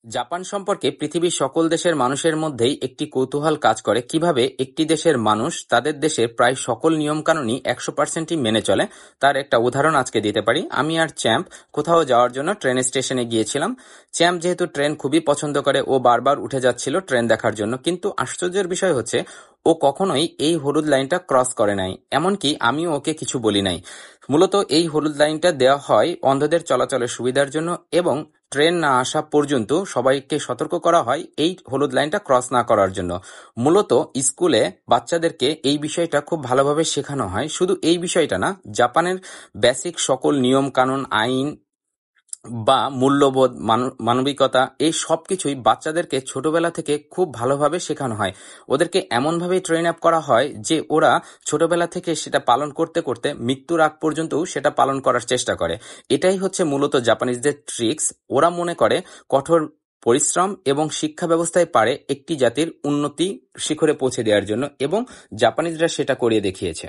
Japan সম্পর্কে পৃথিবীর সকল দেশের মানুষের মধ্যেই একটি কৌতূহল কাজ করে কিভাবে একটি দেশের মানুষ তাদের দেশের প্রায় সকল নিয়মকানুনই 100%ই মেনে চলে। তার একটা উদাহরণ আজকে দিতে পারি। আমি আর চ্যাম্প কোথাও যাওয়ার জন্য ট্রেন স্টেশনে গিয়েছিলাম। চ্যাম্প যেহেতু ট্রেন খুবই পছন্দ করে, ও বারবার উঠে যাচ্ছিল ট্রেন দেখার জন্য, কিন্তু আশ্চর্যের বিষয় হচ্ছে ও কখনোই এই হলুদ লাইনটা ক্রস করে নাই, এমনকি আমিও ওকে কিছু বলি নাই। মূলত এই হলুদ লাইনটা দেওয়া হয় অন্ধদের চলাচলের সুবিধার জন্য, এবং ট্রেন না আসা পর্যন্ত সবাইকে সতর্ক করা হয় এই হলুদ লাইনটা ক্রস না করার জন্য। মূলত স্কুলে বাচ্চাদেরকে এই বিষয়টা খুব ভালোভাবে শেখানো হয়। শুধু এই বিষয়টা না, জাপানের বেসিক সকল নিয়ম কানুন, আইন বা মূল্যবোধ, মানবিকতা, এই সবকিছুই বাচ্চাদেরকে ছোটবেলা থেকে খুব ভালোভাবে শেখানো হয়। ওদেরকে এমনভাবে ট্রেন আপ করা হয় যে ওরা ছোটবেলা থেকে সেটা পালন করতে করতে মৃত্যুর আগ পর্যন্তও সেটা পালন করার চেষ্টা করে। এটাই হচ্ছে মূলত জাপানিজদের ট্রিক্স। ওরা মনে করে কঠোর পরিশ্রম এবং শিক্ষা ব্যবস্থায় পারে একটি জাতির উন্নতি শিখরে পৌঁছে দেওয়ার জন্য, এবং জাপানিজরা সেটা করিয়ে দেখিয়েছে।